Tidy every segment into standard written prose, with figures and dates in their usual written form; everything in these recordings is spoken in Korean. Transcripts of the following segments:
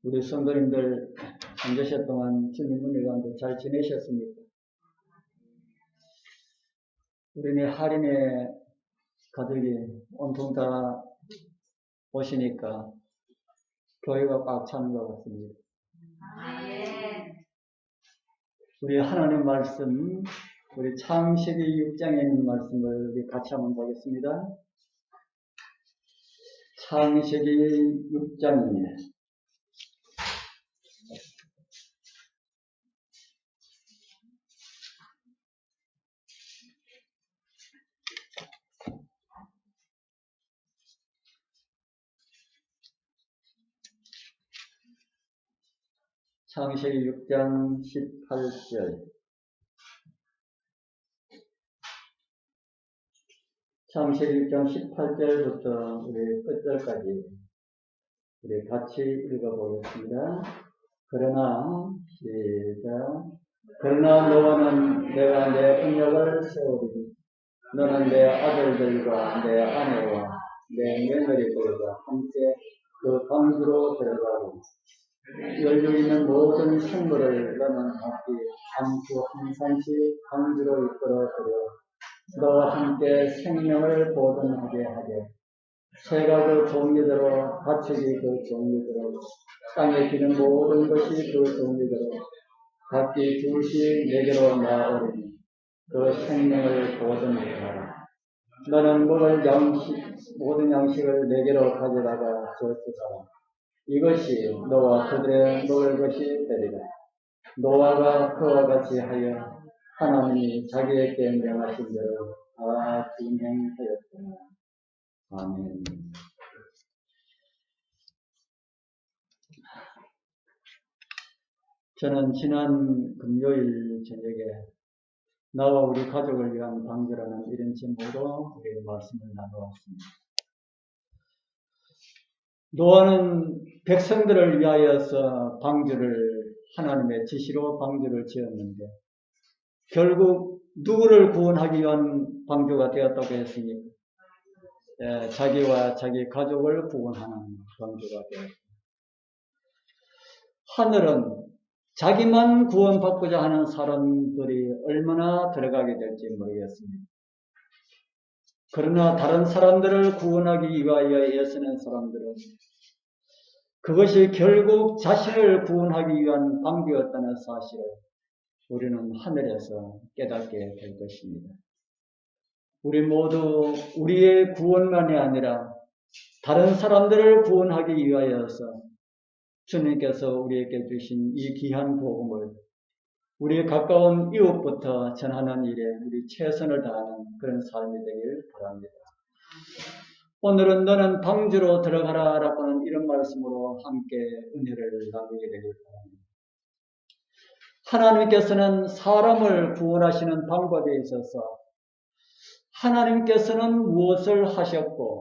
우리 성도님들 한 주시 동안 주님 은혜 가운데 잘 지내셨습니까? 우리네 할인의 가족이 온통 다 오시니까 교회가 꽉 차는 것 같습니다. 우리 하나님 말씀, 우리 창세기 6장에 있는 말씀을 우리 같이 한번 보겠습니다. 창세기 6장입니다. 창세기 6장 18절. 창세기 6장 18절부터 우리 끝절까지 우리 같이 읽어보겠습니다. 그러나 너와는 내가 내 언약을 세우리니 너는 내 아들들과 내 아내와 내 며느리들과 함께 그 방주로 들어가고 열려 있는 모든 생물을 너는 각기 한 주 한 산씩 방주로 이끌어 들여 너와 함께 생명을 보존하게 하되 새가 그 종류대로 가축이 그 종류대로 땅에 기는 모든 것이 그 종류대로 각기 둘씩 내게로 나오리니 그 생명을 보존하라. 너는 모든 양식을 내게로 가져다가 저축하라. 이것이 너와 그들의 먹을 것이 되리라. 노아가 그와 같이 하여 하나님이 자기에게 명하신 대로 다 진행하였더라. 아멘. 저는 지난 금요일 저녁에 나와 우리 가족을 위한 방주라는 이런 제목으로 우리 말씀을 나누었습니다. 노아는 백성들을 위하여서 방주를 하나님의 지시로 방주를 지었는데 결국 누구를 구원하기 위한 방주가 되었다고 했습니까? 자기와 자기 가족을 구원하는 방주가 되었습니다. 하늘은 자기만 구원받고자 하는 사람들이 얼마나 들어가게 될지 모르겠습니다. 그러나 다른 사람들을 구원하기 위하여 애쓰는 사람들은 그것이 결국 자신을 구원하기 위한 방주였다는 사실을 우리는 하늘에서 깨닫게 될 것입니다. 우리 모두 우리의 구원만이 아니라 다른 사람들을 구원하기 위하여서 주님께서 우리에게 주신 이 귀한 복음을 우리 가까운 이웃부터 전하는 일에 우리 최선을 다하는 그런 삶이 되길 바랍니다. 오늘은 너는 방주로 들어가라 라고는 이런 말씀으로 함께 은혜를 나누게 되길 바랍니다. 하나님께서는 사람을 구원하시는 방법에 있어서 하나님께서는 무엇을 하셨고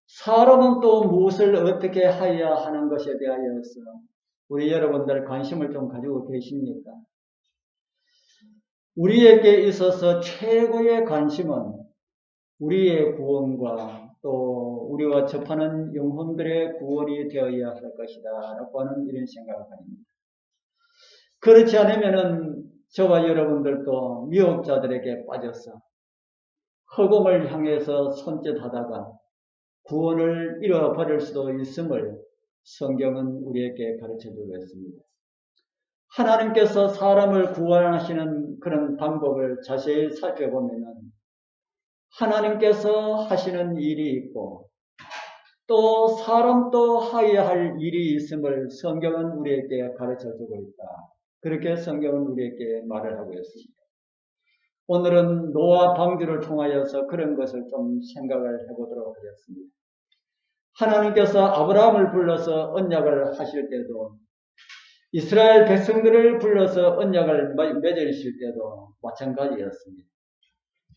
사람은 또 무엇을 어떻게 해야 하는 것에 대하여서 우리 여러분들 관심을 좀 가지고 계십니까? 우리에게 있어서 최고의 관심은 우리의 구원과 또 우리와 접하는 영혼들의 구원이 되어야 할 것이다 라고 하는 이런 생각을 합니다. 그렇지 않으면은 저와 여러분들도 미혹자들에게 빠져서 허공을 향해서 손짓하다가 구원을 잃어버릴 수도 있음을 성경은 우리에게 가르쳐주고 있습니다. 하나님께서 사람을 구원하시는 그런 방법을 자세히 살펴보면은 하나님께서 하시는 일이 있고 또 사람도 하여야 할 일이 있음을 성경은 우리에게 가르쳐주고 있다. 그렇게 성경은 우리에게 말을 하고 있습니다. 오늘은 노아 방주를 통하여서 그런 것을 좀 생각을 해보도록 하겠습니다. 하나님께서 아브라함을 불러서 언약을 하실 때도 이스라엘 백성들을 불러서 언약을 맺으실 때도 마찬가지였습니다.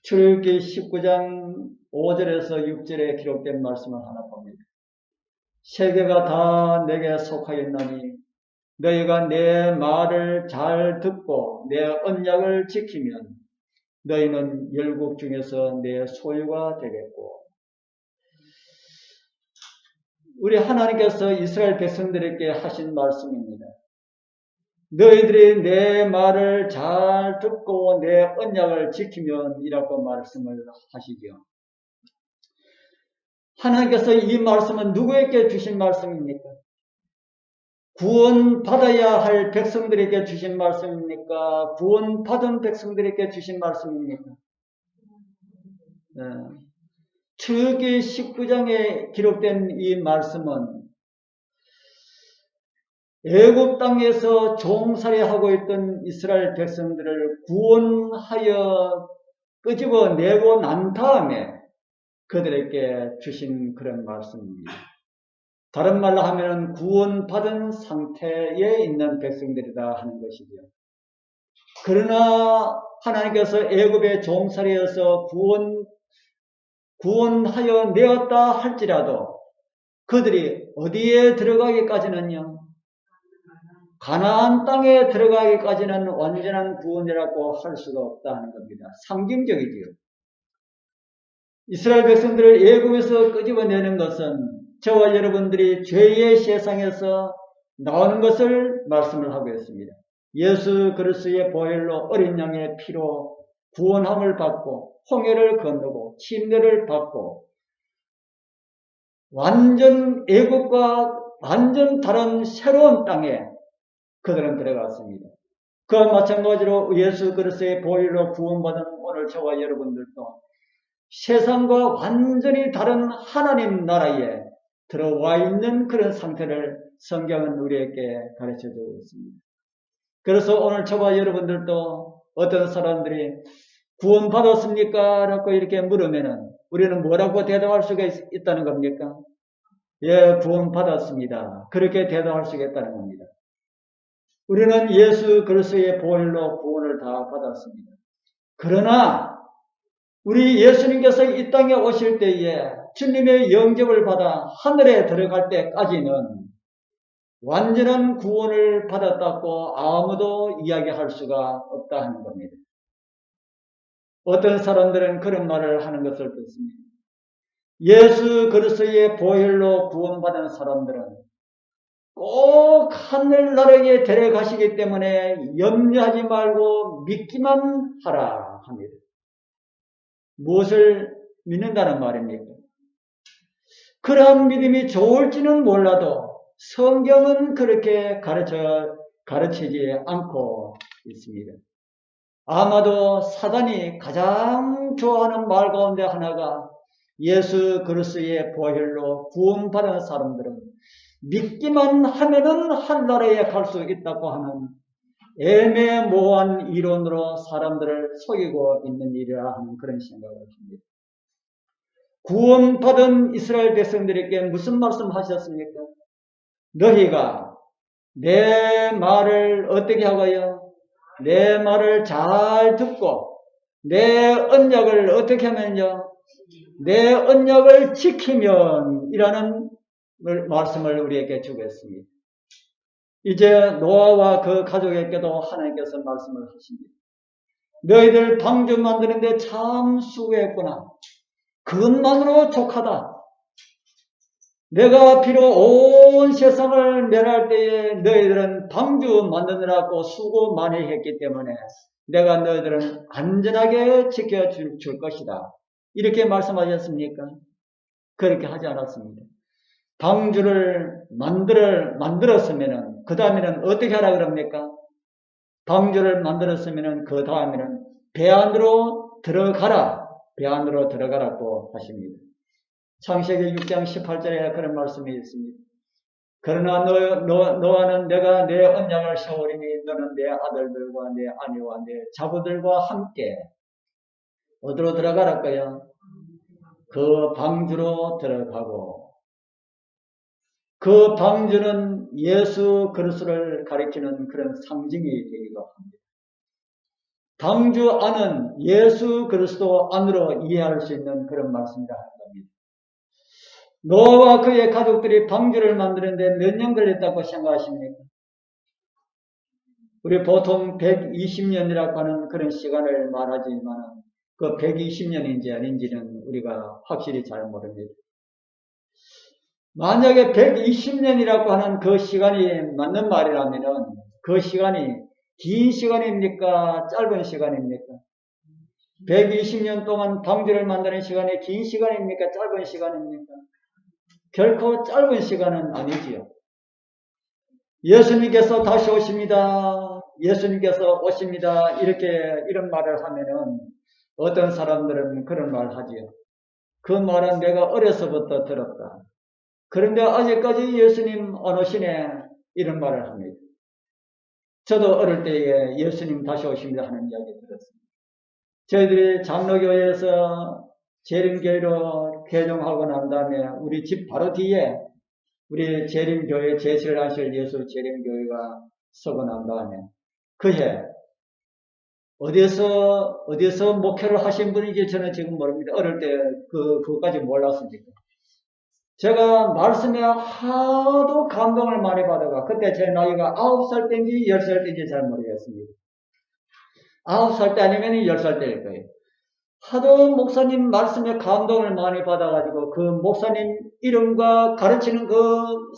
출애굽기 19장 5절에서 6절에 기록된 말씀을 하나 봅니다. 세계가 다 내게 속하였나니 너희가 내 말을 잘 듣고 내 언약을 지키면 너희는 열국 중에서 내 소유가 되겠고 우리 하나님께서 이스라엘 백성들에게 하신 말씀입니다. 너희들이 내 말을 잘 듣고 내 언약을 지키면 이라고 말씀을 하시죠. 하나님께서 이 말씀은 누구에게 주신 말씀입니까? 구원받아야 할 백성들에게 주신 말씀입니까? 구원받은 백성들에게 주신 말씀입니까? 네. 출애굽기 19장에 기록된 이 말씀은 애굽 땅에서 종살이하고 있던 이스라엘 백성들을 구원하여 끄집어내고 난 다음에 그들에게 주신 그런 말씀입니다. 다른 말로 하면 구원받은 상태에 있는 백성들이다 하는 것이죠. 그러나 하나님께서 애굽의 종살이여서 구원하여 내었다 할지라도 그들이 어디에 들어가기까지는요, 가나안 땅에 들어가기까지는 완전한 구원이라고 할 수가 없다 하는 겁니다. 상징적이지요. 이스라엘 백성들을 애굽에서 끄집어내는 것은 저와 여러분들이 죄의 세상에서 나오는 것을 말씀을 하고 있습니다. 예수 그리스도의 보혈로 어린 양의 피로 구원함을 받고 홍해를 건너고 침례를 받고 완전 애굽과 완전 다른 새로운 땅에 그들은 들어갔습니다. 그와 마찬가지로 예수 그리스도의 보혈로 구원받은 오늘 저와 여러분들도 세상과 완전히 다른 하나님 나라에 들어와 있는 그런 상태를 성경은 우리에게 가르쳐주고 있습니다. 그래서 오늘 저와 여러분들도 어떤 사람들이 구원받았습니까? 라고 이렇게 물으면은 우리는 뭐라고 대답할 수가 있다는 겁니까? 예, 구원받았습니다. 그렇게 대답할 수가 있다는 겁니다. 우리는 예수 그리스도의 보혈로 구원을 다 받았습니다. 그러나 우리 예수님께서 이 땅에 오실 때에 주님의 영접을 받아 하늘에 들어갈 때까지는 완전한 구원을 받았다고 아무도 이야기할 수가 없다 하는 겁니다. 어떤 사람들은 그런 말을 하는 것을 듣습니다. 예수 그리스도의 보혈로 구원받은 사람들은 꼭 하늘나라에 데려가시기 때문에 염려하지 말고 믿기만 하라 합니다. 무엇을 믿는다는 말입니까? 그러한 믿음이 좋을지는 몰라도 성경은 그렇게 가르치지 않고 있습니다. 아마도 사단이 가장 좋아하는 말 가운데 하나가 예수 그리스도의 보혈로 구원받은 사람들은 믿기만 하면은 하늘나라에 갈 수 있다고 하는 애매모호한 이론으로 사람들을 속이고 있는 일이라 하는 그런 생각을 합니다. 구원받은 이스라엘 백성들에게 무슨 말씀 하셨습니까? 너희가 내 말을 어떻게 하고요? 내 말을 잘 듣고 내 언약을 어떻게 하면요? 내 언약을 지키면 이라는 말씀을 우리에게 주고 있습니다. 이제 노아와 그 가족에게도 하나님께서 말씀을 하십니다. 너희들 방주 만드는데 참 수고했구나. 그것만으로 족하다. 내가 비록 온 세상을 멸할 때에 너희들은 방주 만드느라고 수고 많이 했기 때문에 내가 너희들은 안전하게 지켜줄 것이다. 이렇게 말씀하셨습니까? 그렇게 하지 않았습니다. 방주를 만들었으면은 그 다음에는 어떻게 하라 그럽니까? 방주를 만들었으면은 그 다음에는 배 안으로 들어가라. 배 안으로 들어가라고 하십니다. 창세기 6장 18절에 그런 말씀이 있습니다. 그러나 너와는 내가 내 언약을 세우리니 너는 내 아들들과 내 아내와 내 자부들과 함께 어디로 들어가라 거야? 그 방주로 들어가고 그 방주는 예수 그리스도를 가리키는 그런 상징이 되기도 합니다. 방주 안은 예수 그리스도 안으로 이해할 수 있는 그런 말씀이라 합니다. 노아와 그의 가족들이 방주를 만드는데 몇 년 걸렸다고 생각하십니까? 우리 보통 120년이라고 하는 그런 시간을 말하지만 그 120년인지 아닌지는 우리가 확실히 잘 모릅니다. 만약에 120년이라고 하는 그 시간이 맞는 말이라면은 그 시간이 긴 시간입니까? 짧은 시간입니까? 120년 동안 방주를 만드는 시간이 긴 시간입니까? 짧은 시간입니까? 결코 짧은 시간은 아니지요. 예수님께서 다시 오십니다. 예수님께서 오십니다. 이런 말을 하면은 어떤 사람들은 그런 말 하지요. 그 말은 내가 어려서부터 들었다. 그런데 아직까지 예수님 안 오시네. 이런 말을 합니다. 저도 어릴 때에 예수님 다시 오십니다 하는 이야기 들었습니다. 저희들이 장로교회에서 재림교회로 개종하고 난 다음에 우리 집 바로 뒤에 우리 재림교회 제실하실 예수 재림교회가 서고 난 다음에 그해 어디에서 목회를 하신 분인지 저는 지금 모릅니다. 어릴 때 그것까지 몰랐으니까. 제가 말씀에 하도 감동을 많이 받아가 그때 제 나이가 9살 때인지 10살 때인지 잘 모르겠습니다. 9살 때 아니면 10살 때일 거예요. 하도 목사님 말씀에 감동을 많이 받아가지고 그 목사님 이름과 가르치는 그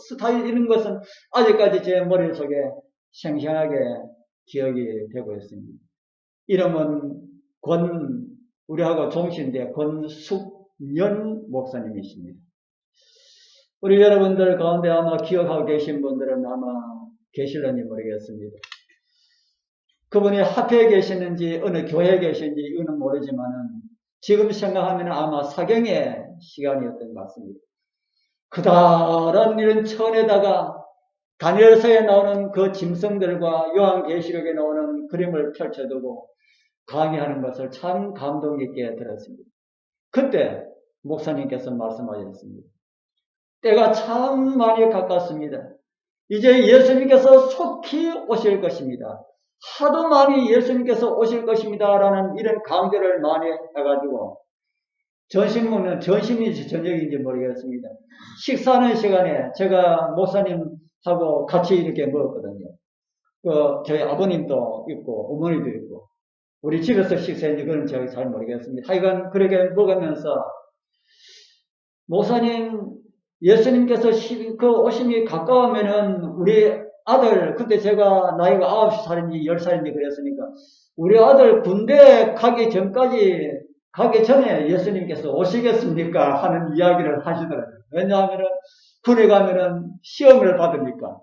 스타일 이런 것은 아직까지 제 머릿속에 생생하게 기억이 되고 있습니다. 이름은 우리하고 종신대 권숙년 목사님이십니다. 우리 여러분들 가운데 아마 기억하고 계신 분들은 아마 계실런지 모르겠습니다. 그분이 합회에 계시는지 어느 교회에 계시는지는 모르지만은 지금 생각하면 아마 사경의 시간이었던 것 같습니다. 그다란 이런 천에다가 다니엘서에 나오는 그 짐승들과 요한계시록에 나오는 그림을 펼쳐두고 강의하는 것을 참 감동 깊게 들었습니다. 그때 목사님께서 말씀하셨습니다. 때가 참 많이 가깝습니다. 이제 예수님께서 속히 오실 것입니다. 하도 많이 예수님께서 오실 것입니다. 라는 이런 강조를 많이 해가지고 전심인지 저녁인지 모르겠습니다. 식사하는 시간에 제가 목사님하고 같이 이렇게 먹었거든요. 저희 아버님도 있고 어머니도 있고 우리 집에서 식사했는지 그건 제가 잘 모르겠습니다. 하여간 그렇게 먹으면서 목사님 예수님께서 오심이 가까우면은 우리 아들 그때 제가 나이가 9살인지 10살인지 그랬으니까 우리 아들 군대 가기 전에 예수님께서 오시겠습니까? 하는 이야기를 하시더라고요. 왜냐하면은 군에 가면은 시험을 받으니까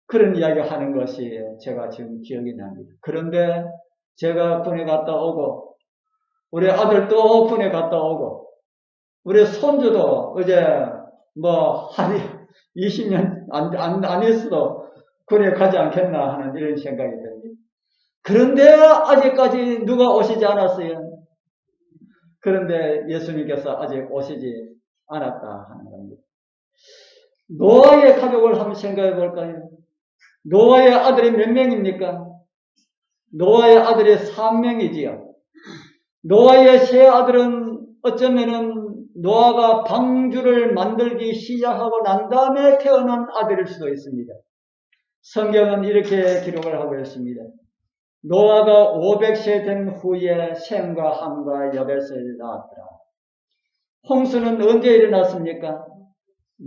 그런 이야기 하는 것이 제가 지금 기억이 납니다. 그런데 제가 군에 갔다 오고 우리 아들도 군에 갔다 오고 우리 손주도 어제 한 20년 안 했어도 군에 가지 않겠나 하는 이런 생각이 듭니다. 그런데 아직까지 누가 오시지 않았어요. 그런데 예수님께서 아직 오시지 않았다 하는 겁니다. 노아의 가족을 한번 생각해 볼까요? 노아의 아들이 몇 명입니까? 노아의 아들이 3명이지요. 노아의 세 아들은 어쩌면은 노아가 방주를 만들기 시작하고 난 다음에 태어난 아들일 수도 있습니다. 성경은 이렇게 기록을 하고 있습니다. 노아가 500세 된 후에 셈과 함과 여벳을 낳았더라. 홍수는 언제 일어났습니까?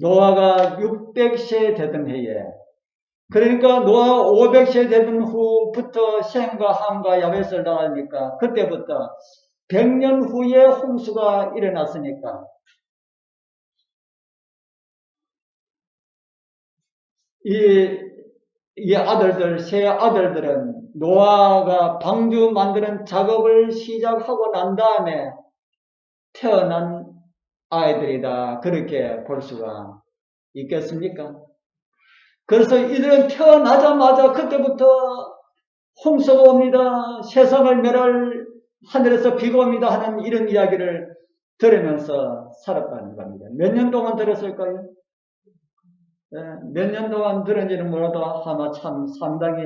노아가 600세 되던 해에. 그러니까 노아 500세 되던 후부터 셈과 함과 야벳을 낳으니까 그때부터 100년 후에 홍수가 일어났으니까 이 아들들, 세 아들들은 노아가 방주 만드는 작업을 시작하고 난 다음에 태어난 아이들이다. 그렇게 볼 수가 있겠습니까? 그래서 이들은 태어나자마자 그때부터 홍수가 옵니다. 세상을 멸할 하늘에서 비가 옵니다. 하는 이런 이야기를 들으면서 살았다는 겁니다. 몇 년 동안 들었을까요? 몇 년 동안 들은지는 몰라도 아마 참 상당히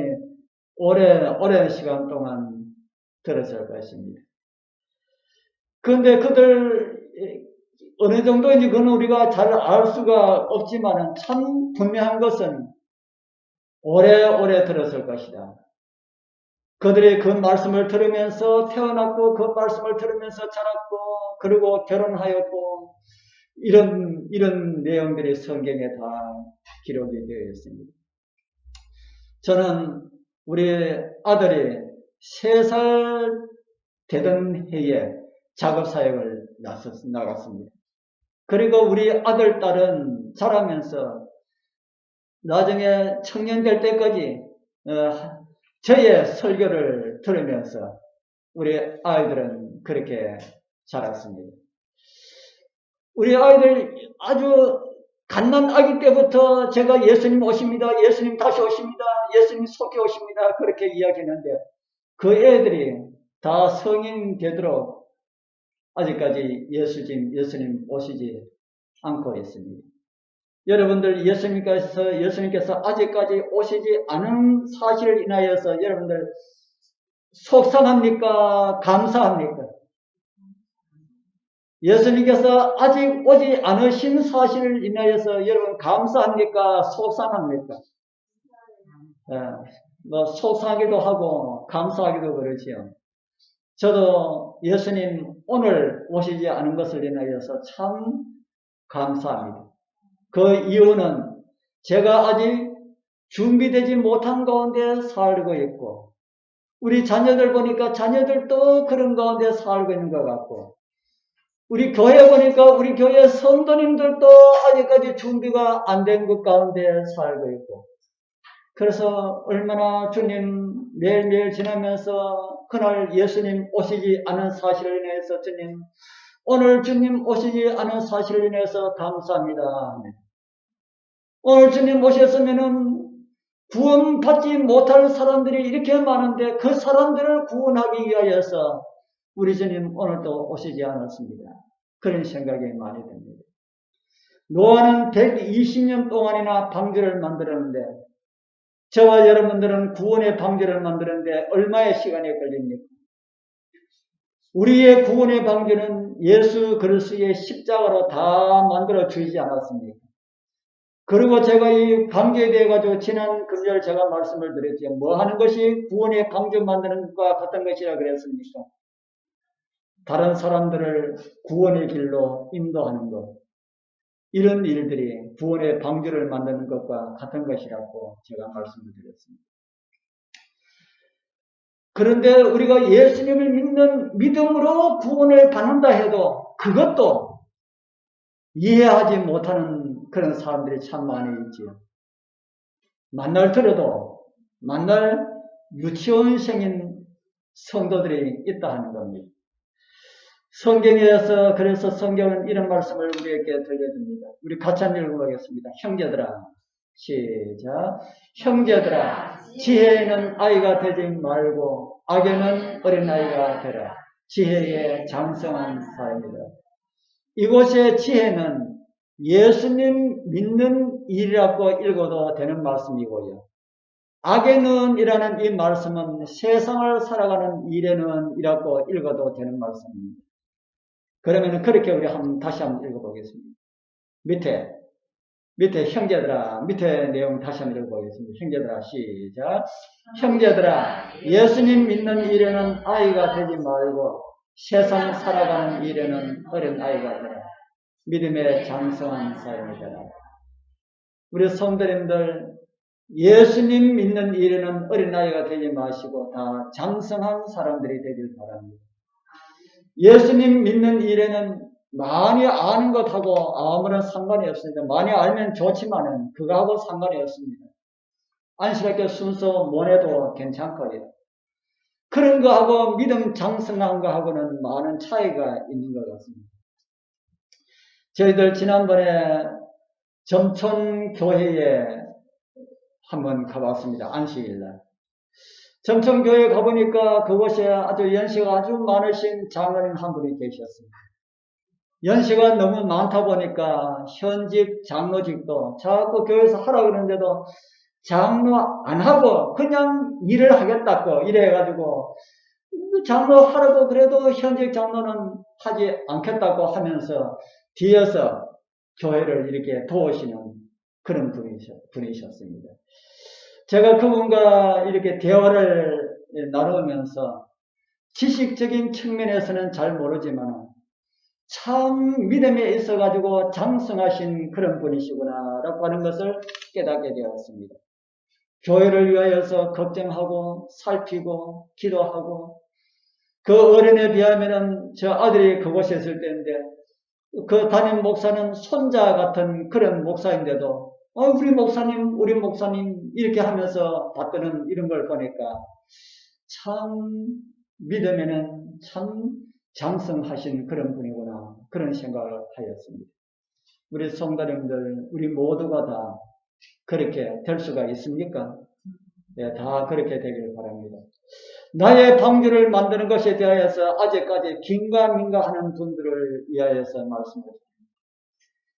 오랜 시간 동안 들었을 것입니다. 그런데 그들 어느 정도인지 그건 우리가 잘 알 수가 없지만 참 분명한 것은 오래오래 들었을 것이다. 그들이 그 말씀을 들으면서 태어났고 그 말씀을 들으면서 자랐고 그리고 결혼하였고 이런 내용들이 성경에 다 기록이 되어 있습니다. 저는 우리 아들이 3살 되던 해에 작업사역을 나갔습니다. 그리고 우리 아들, 딸은 자라면서 나중에 청년 될 때까지 저의 설교를 들으면서 우리 아이들은 그렇게 자랐습니다. 우리 아이들 아주 갓난 아기 때부터 제가 예수님 오십니다. 예수님 다시 오십니다. 예수님 속히 오십니다. 그렇게 이야기했는데 그 애들이 다 성인 되도록 아직까지 예수님 오시지 않고 있습니다. 여러분들 예수님께서 아직까지 오시지 않은 사실을 인하여서 여러분들 속상합니까? 감사합니까? 예수님께서 아직 오지 않으신 사실을 인하여서 여러분 감사합니까? 속상합니까? 뭐 속상하기도 하고 감사하기도 그렇지요. 저도 예수님 오늘 오시지 않은 것을 인하여서 참 감사합니다. 그 이유는 제가 아직 준비되지 못한 가운데 살고 있고 우리 자녀들 보니까 자녀들도 그런 가운데 살고 있는 것 같고 우리 교회 보니까 우리 교회 성도님들도 아직까지 준비가 안 된 것 가운데 살고 있고 그래서 얼마나 주님 매일매일 지나면서 그날 예수님 오시지 않은 사실을 인해서 주님 오늘 주님 오시지 않은 사실을 인해서 감사합니다. 오늘 주님 오셨으면은 구원받지 못할 사람들이 이렇게 많은데 그 사람들을 구원하기 위하여서 우리 주님 오늘도 오시지 않았습니다. 그런 생각이 많이 듭니다. 노아는 120년 동안이나 방주를 만들었는데 저와 여러분들은 구원의 방주를 만드는데 얼마의 시간이 걸립니까? 우리의 구원의 방주는 예수 그리스도의 십자가로 다 만들어 주지 않았습니까? 그리고 제가 이 방주에 대해 가지고 지난 금요일 제가 말씀을 드렸죠. 뭐 하는 것이 구원의 방주 만드는 것과 같은 것이라 그랬습니까? 다른 사람들을 구원의 길로 인도하는 것. 이런 일들이 구원의 방주를 만드는 것과 같은 것이라고 제가 말씀을 드렸습니다. 그런데 우리가 예수님을 믿는 믿음으로 구원을 받는다 해도 그것도 이해하지 못하는 그런 사람들이 참 많이 있지요. 만날 들어도 만날 유치원생인 성도들이 있다 하는 겁니다. 성경에서 그래서 성경은 이런 말씀을 우리에게 들려줍니다. 우리 같이 한번 읽어보겠습니다. 형제들아 시작. 형제들아 지혜에는 아이가 되지 말고 악에는 어린아이가 되라. 지혜의 장성한 사입니다. 이곳의 지혜는 예수님 믿는 일이라고 읽어도 되는 말씀이고요. 악에는 이라는 이 말씀은 세상을 살아가는 일에는 이라고 읽어도 되는 말씀입니다. 그러면 그렇게 우리 다시 한번 읽어보겠습니다. 밑에 형제들아, 밑에 내용 다시 한번 읽어보겠습니다. 형제들아, 시작. 형제들아, 예수님 믿는 일에는 아이가 되지 말고 세상 살아가는 일에는 어린 아이가 되라. 믿음의 장성한 사람이 되라. 우리 성도님들, 예수님 믿는 일에는 어린 아이가 되지 마시고 다 장성한 사람들이 되길 바랍니다. 예수님 믿는 일에는 많이 아는 것하고 아무런 상관이 없습니다. 많이 알면 좋지만은 그거하고 상관이 없습니다. 안식학교 순서 못해도 괜찮거든요. 그런 거하고 믿음 장성한 거하고는 많은 차이가 있는 것 같습니다. 저희들 지난번에 점촌교회에 한번 가봤습니다. 안식일날. 점촌교회 가보니까 그곳에 아주 연세가 아주 많으신 장로님 한 분이 계셨습니다. 연세가 너무 많다 보니까 현직 장로직도 자꾸 교회에서 하라고 그러는데도 장로 안 하고 그냥 일을 하겠다고 이래가지고 장로 하라고 그래도 현직 장로는 하지 않겠다고 하면서 뒤에서 교회를 이렇게 도우시는 그런 분이셨습니다. 제가 그분과 이렇게 대화를 나누면서 지식적인 측면에서는 잘 모르지만 참 믿음에 있어가지고 장성하신 그런 분이시구나 라고 하는 것을 깨닫게 되었습니다. 교회를 위하여서 걱정하고 살피고 기도하고 그 어린에 비하면은 저 아들이 그곳에 있을 때인데 그 담임 목사는 손자 같은 그런 목사인데도 우리 목사님 이렇게 하면서 받드는 이런 걸 보니까 참 믿음에는 참 장성하신 그런 분이구나 그런 생각을 하였습니다. 우리 성도님들 우리 모두가 다 그렇게 될 수가 있습니까? 네, 다 그렇게 되길 바랍니다. 나의 방주를 만드는 것에 대하여서 아직까지 긴가민가 하는 분들을 위하여서 말씀드립니다.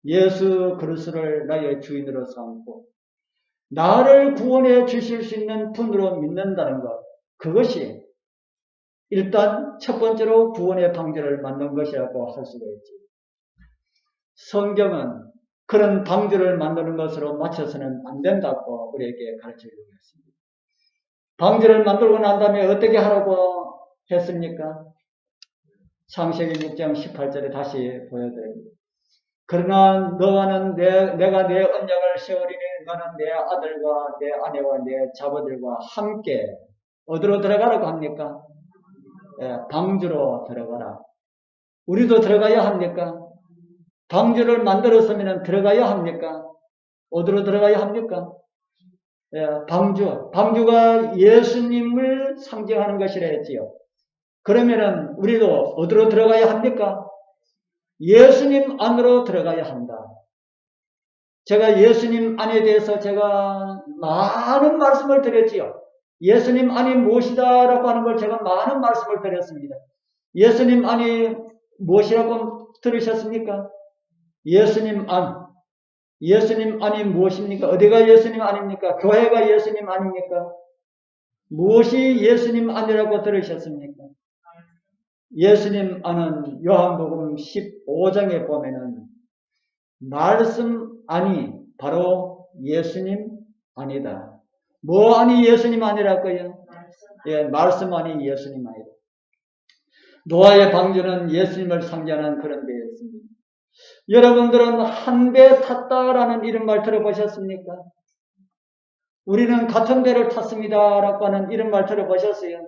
예수 그리스도를 나의 주인으로 삼고 나를 구원해 주실 수 있는 분으로 믿는다는 것, 그것이 일단 첫 번째로 구원의 방주를 만든 것이라고 할 수가 있지. 성경은 그런 방주를 만드는 것으로 맞춰서는 안 된다고 우리에게 가르쳐주고 있습니다. 방주를 만들고 난 다음에 어떻게 하라고 했습니까? 창세기 6장 18절에 다시 보여드립니다. 그러나 너와는 내가 내 언약을 세우리니 너는 내 아들과 내 아내와 내 자녀들과 함께 어디로 들어가라고 합니까? 방주로 들어가라. 우리도 들어가야 합니까? 방주를 만들었으면 들어가야 합니까? 어디로 들어가야 합니까? 방주가 예수님을 상징하는 것이라 했지요. 그러면은 우리도 어디로 들어가야 합니까? 예수님 안으로 들어가야 한다. 제가 예수님 안에 대해서 제가 많은 말씀을 드렸지요. 예수님 안이 무엇이다라고 하는 걸 제가 많은 말씀을 드렸습니다. 예수님 안이 무엇이라고 들으셨습니까? 예수님 안이 무엇입니까? 어디가 예수님 안입니까? 교회가 예수님 안입니까? 무엇이 예수님 안이라고 들으셨습니까? 예수님 안은 요한복음 15장에 보면은 말씀 안이 바로 예수님 안이다. 뭐 안이 예수님 안이랄까요? 말씀 안이 예수님 안이다. 노아의 방주는 예수님을 상징하는 그런 데였습니다. 여러분들은 한 배 탔다라는 이런 말 들어보셨습니까? 우리는 같은 배를 탔습니다 라고 하는 이런 말 들어보셨어요?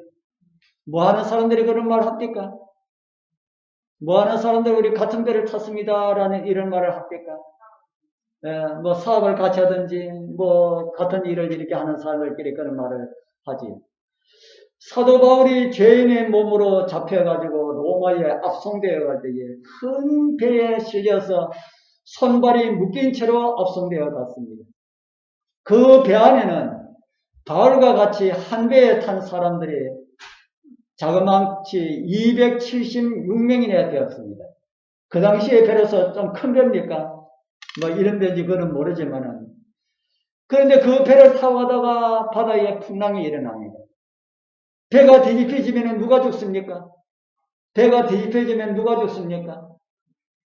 뭐 하는 사람들이 그런 말 합니까? 뭐 하는 사람들 우리 같은 배를 탔습니다 라는 이런 말을 합니까? 뭐 사업을 같이 하든지 뭐 같은 일을 이렇게 하는 사람들끼리 그런 말을 하지. 사도 바울이 죄인의 몸으로 잡혀가지고 로마에 압송되어 갈 때에 큰 배에 실려서 손발이 묶인 채로 압송되어 갔습니다. 그 배 안에는 바울과 같이 한 배에 탄 사람들이 자그마치 276명이나 되었습니다. 그 당시에 배로서 좀 큰 배입니까? 뭐 이런 배인지 그건 모르지만은. 그런데 그 배를 타고 가다가 바다에 풍랑이 일어납니다. 배가 뒤집혀지면 누가 죽습니까? 배가 뒤집혀지면 누가 죽습니까?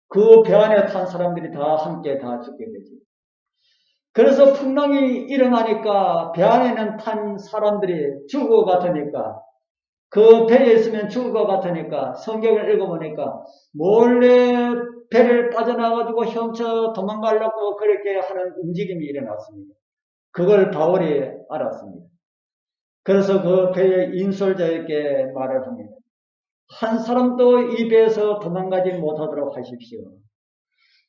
그 배 안에 탄 사람들이 다 함께 다 죽게 되죠. 그래서 풍랑이 일어나니까 배 안에는 탄 사람들이 죽을 것 같으니까 그 배에 있으면 죽을 것 같으니까 성경을 읽어보니까 몰래 배를 빠져나가지고 헤엄쳐 도망가려고 그렇게 하는 움직임이 일어났습니다. 그걸 바울이 알았습니다. 그래서 그 배의 인솔자에게 말을 합니다. 한 사람도 이 배에서 도망가지 못하도록 하십시오.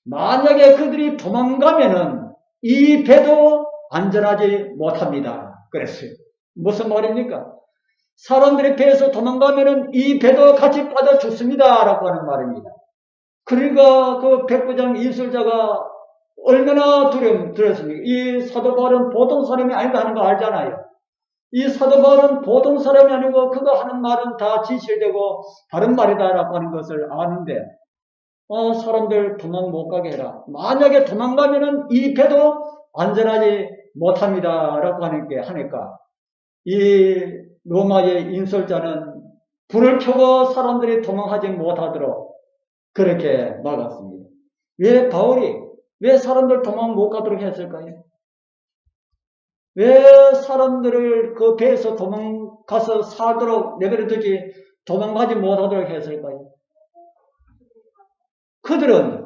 만약에 그들이 도망가면은 이 배도 안전하지 못합니다. 그랬어요. 무슨 말입니까? 사람들이 배에서 도망가면은 이 배도 같이 빠져 죽습니다. 라고 하는 말입니다. 그러니까 그 백부장 인솔자가 얼마나 두려웠습니까? 이 사도 바울은 보통 사람이 아니다 하는 거 알잖아요. 이 사도 바울은 보통 사람이 아니고 그가 하는 말은 다 진실되고 바른 말이다라고 하는 것을 아는데 사람들 도망 못 가게 해라. 만약에 도망가면은 이 배도 안전하지 못합니다라고 하니까 이 로마의 인솔자는 불을 켜고 사람들이 도망하지 못하도록 그렇게 막았습니다. 왜 사람들 도망 못 가도록 했을까요? 왜 사람들을 그 배에서 도망가서 살도록 내버려두지 도망가지 못하도록 했을까요? 그들은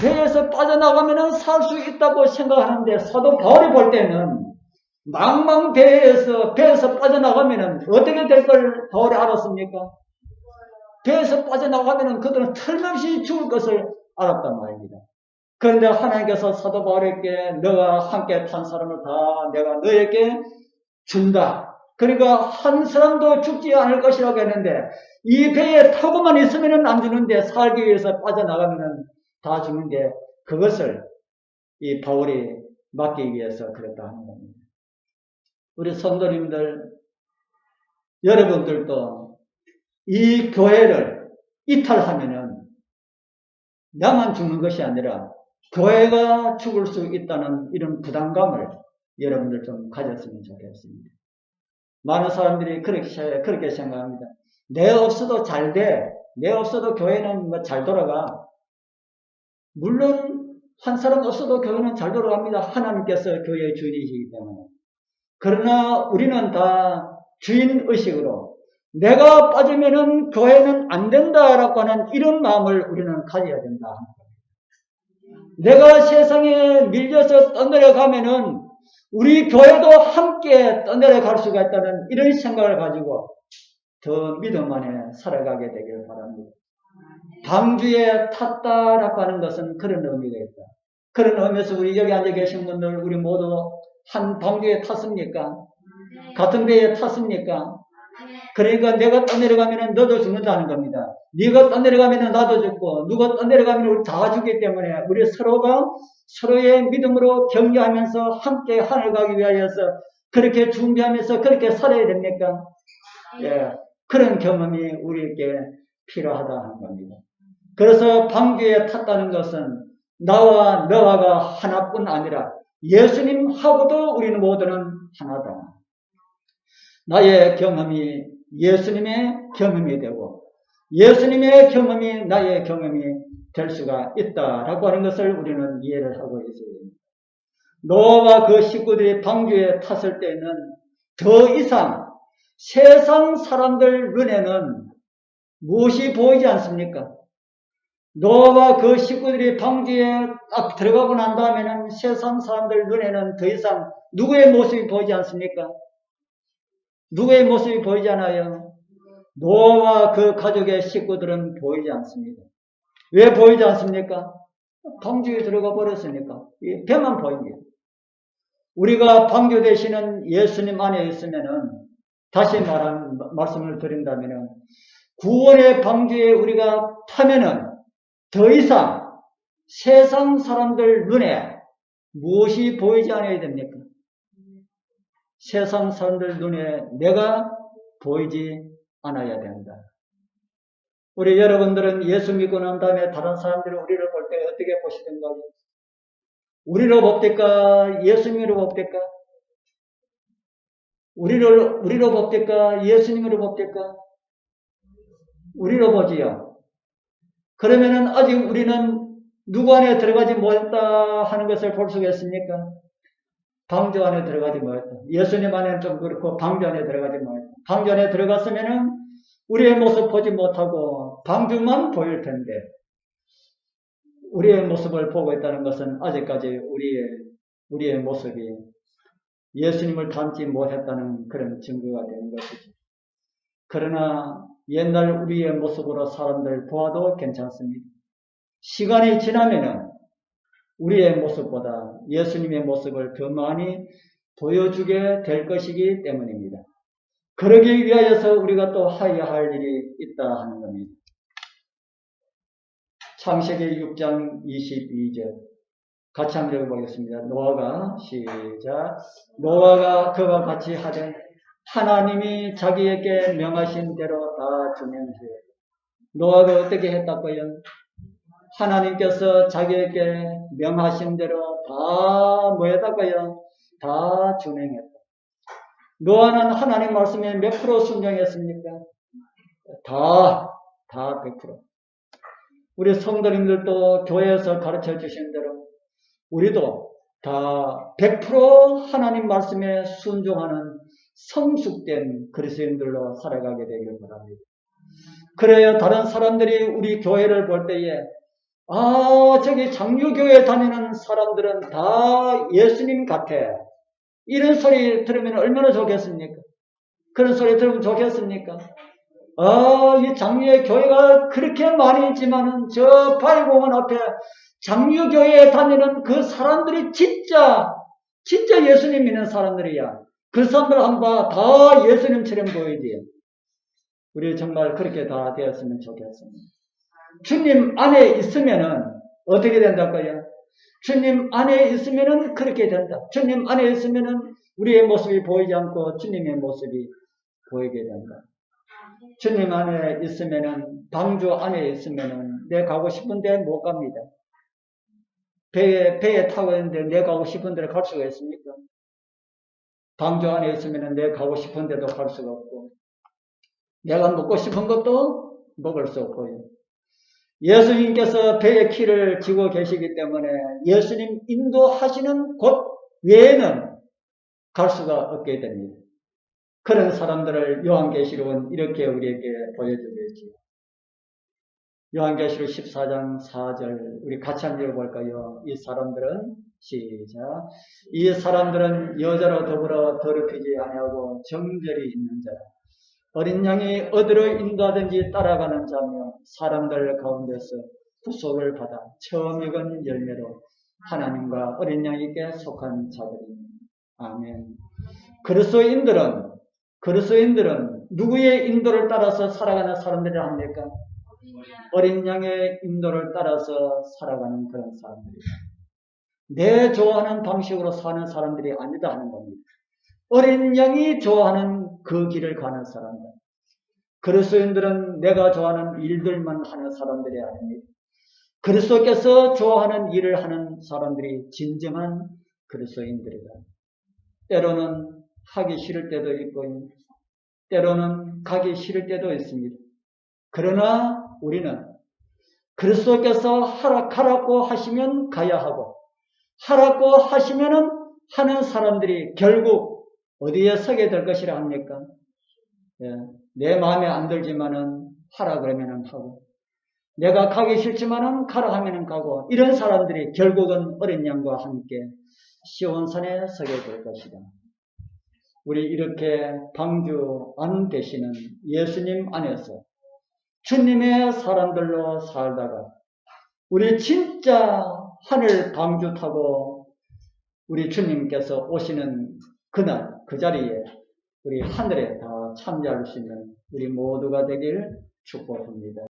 배에서 빠져나가면 살 수 있다고 생각하는데 사도 바울이 볼 때는 배에서 빠져나가면 어떻게 될 걸 바울이 알았습니까? 배에서 빠져나가면 그들은 틀림없이 죽을 것을 알았단 말입니다. 그런데 하나님께서 사도 바울에게 너와 함께 탄 사람을 다 내가 너에게 준다. 그러니까 한 사람도 죽지 않을 것이라고 했는데 이 배에 타고만 있으면 안 주는데 살기 위해서 빠져나가면 다 주는데 그것을 이 바울이 막기 위해서 그랬다 하는 겁니다. 우리 성도님들 여러분들도 이 교회를 이탈하면은 나만 죽는 것이 아니라 교회가 죽을 수 있다는 이런 부담감을 여러분들 좀 가졌으면 좋겠습니다. 많은 사람들이 그렇게 생각합니다. 내 없어도 잘 돼. 내 없어도 교회는 뭐 잘 돌아가. 물론 한 사람 없어도 교회는 잘 돌아갑니다. 하나님께서 교회의 주인이시기 때문에. 그러나 우리는 다 주인의식으로 내가 빠지면은 교회는 안 된다라고 하는 이런 마음을 우리는 가져야 된다. 내가 세상에 밀려서 떠내려가면은 우리 교회도 함께 떠내려갈 수가 있다는 이런 생각을 가지고 더 믿음 안에 살아가게 되길 바랍니다. 방주에 탔다라고 하는 것은 그런 의미가 있다. 그런 의미에서 우리 여기 앉아 계신 분들 우리 모두 한 방주에 탔습니까? 같은 배에 탔습니까? 그러니까 내가 떠내려가면 너도 죽는다는 겁니다. 네가 떠내려가면 나도 죽고 누가 떠내려가면 우리 다 죽기 때문에 우리 서로가 서로의 믿음으로 격려하면서 함께 하늘 가기 위하여서 그렇게 준비하면서 그렇게 살아야 됩니까? 예, 그런 경험이 우리에게 필요하다 하는 겁니다. 그래서 방주에 탔다는 것은 나와 너와가 하나뿐 아니라 예수님하고도 우리는 모두는 하나다. 나의 경험이 예수님의 경험이 되고 예수님의 경험이 나의 경험이 될 수가 있다라고 하는 것을 우리는 이해를 하고 있어야 됩니다. 노아와 그 식구들이 방주에 탔을 때는 더 이상 세상 사람들 눈에는 무엇이 보이지 않습니까? 노아와 그 식구들이 방주에 딱 들어가고 난 다음에는 세상 사람들 눈에는 더 이상 누구의 모습이 보이지 않습니까? 누구의 모습이 보이지 않아요? 노아와 그 가족의 식구들은 보이지 않습니다. 왜 보이지 않습니까? 방주에 들어가 버렸으니까. 배만 보입니다. 우리가 방주 되시는 예수님 안에 있으면은 다시 말씀을 드린다면은 구원의 방주에 우리가 타면은 더 이상 세상 사람들 눈에 무엇이 보이지 않아야 됩니까? 세상 사람들 눈에 내가 보이지 않아야 된다. 우리 여러분들은 예수 믿고 난 다음에 다른 사람들이 우리를 볼 때 어떻게 보시던가요? 우리로 봅니까? 예수님으로 봅니까? 우리로 봅니까? 예수님으로 봅니까? 우리로 보지요. 그러면은 아직 우리는 누구 안에 들어가지 못했다 하는 것을 볼 수가 있습니까? 방주 안에 들어가지 못했다. 예수님 안에는 좀 그렇고 방주 안에 들어가지 못했다. 방주 안에 들어갔으면은 우리의 모습 보지 못하고 방주만 보일 텐데 우리의 모습을 보고 있다는 것은 아직까지 우리의 모습이 예수님을 닮지 못했다는 그런 증거가 되는 것이죠. 그러나 옛날 우리의 모습으로 사람들 보아도 괜찮습니다. 시간이 지나면은 우리의 모습보다 예수님의 모습을 더 많이 보여주게 될 것이기 때문입니다. 그러기 위하여서 우리가 또 하여야 할 일이 있다 하는 겁니다. 창세기 6장 22절 같이 한번 읽어보겠습니다. 노아가 시작. 노아가 그와 같이 하되 하나님이 자기에게 명하신 대로 다 주면서 노아가 어떻게 했다고요? 하나님께서 자기에게 명하신 대로 다 뭐했다고요? 다 준행했다. 노아는 하나님 말씀에 몇 프로 순종했습니까? 다 100%. 우리 성도님들도 교회에서 가르쳐 주신 대로 우리도 다 100% 하나님 말씀에 순종하는 성숙된 그리스도인들로 살아가게 되길 바랍니다. 그래야 다른 사람들이 우리 교회를 볼 때에 저기 장유교회 다니는 사람들은 다 예수님 같아. 이런 소리 들으면 얼마나 좋겠습니까? 그런 소리 들으면 좋겠습니까? 이 장유의 교회가 그렇게 많이 있지만은 저 바위공원 앞에 장유교회에 다니는 그 사람들이 진짜 예수님 믿는 사람들이야. 그 사람들 한번 다 예수님처럼 보이지. 우리 정말 그렇게 다 되었으면 좋겠습니다. 주님 안에 있으면은 어떻게 된다고요? 주님 안에 있으면은 그렇게 된다. 주님 안에 있으면은 우리의 모습이 보이지 않고 주님의 모습이 보이게 된다. 주님 안에 있으면은, 방주 안에 있으면은 내 가고 싶은 데 못 갑니다. 배에 타고 있는데 내 가고 싶은 데를 갈 수가 있습니까? 방주 안에 있으면은 내 가고 싶은 데도 갈 수가 없고, 내가 먹고 싶은 것도 먹을 수 없고요. 예수님께서 배의 키를 쥐고 계시기 때문에 예수님 인도하시는 곳 외에는 갈 수가 없게 됩니다. 그런 사람들을 요한계시록은 이렇게 우리에게 보여주고 있지요. 요한계시록 14장 4절 우리 같이 한번 읽어볼까요? 이 사람들은 시작. 이 사람들은 여자로 더불어 더럽히지 아니하고 정결이 있는 자라. 어린 양이 어디로 인도하든지 따라가는 자며 사람들 가운데서 구속을 받아 처음 익은 열매로 하나님과 어린 양에게 속한 자들입니다. 아멘. 그리스도인들은 누구의 인도를 따라서 살아가는 사람들이라 합니까? 어린 양의 인도를 따라서 살아가는 그런 사람들이다. 내 좋아하는 방식으로 사는 사람들이 아니다 하는 겁니다. 어린 양이 좋아하는 그 길을 가는 사람들. 그리스도인들은 내가 좋아하는 일들만 하는 사람들이 아닙니다. 그리스도께서 좋아하는 일을 하는 사람들이 진정한 그리스도인들이다. 때로는 하기 싫을 때도 있고, 때로는 가기 싫을 때도 있습니다. 그러나 우리는 그리스도께서 가라고 하시면 가야 하고, 하라고 하시면은 하는 사람들이 결국 어디에 서게 될 것이라 합니까? 내 마음에 안 들지만은 하라 그러면은 하고, 내가 가기 싫지만은 가라 하면은 가고, 이런 사람들이 결국은 어린 양과 함께 시온산에 서게 될 것이다. 우리 이렇게 방주 안 되시는 예수님 안에서 주님의 사람들로 살다가 우리 진짜 하늘 방주 타고 우리 주님께서 오시는 그날 그 자리에 우리 하늘에 다 참여할 수 있는 우리 모두가 되길 축복합니다.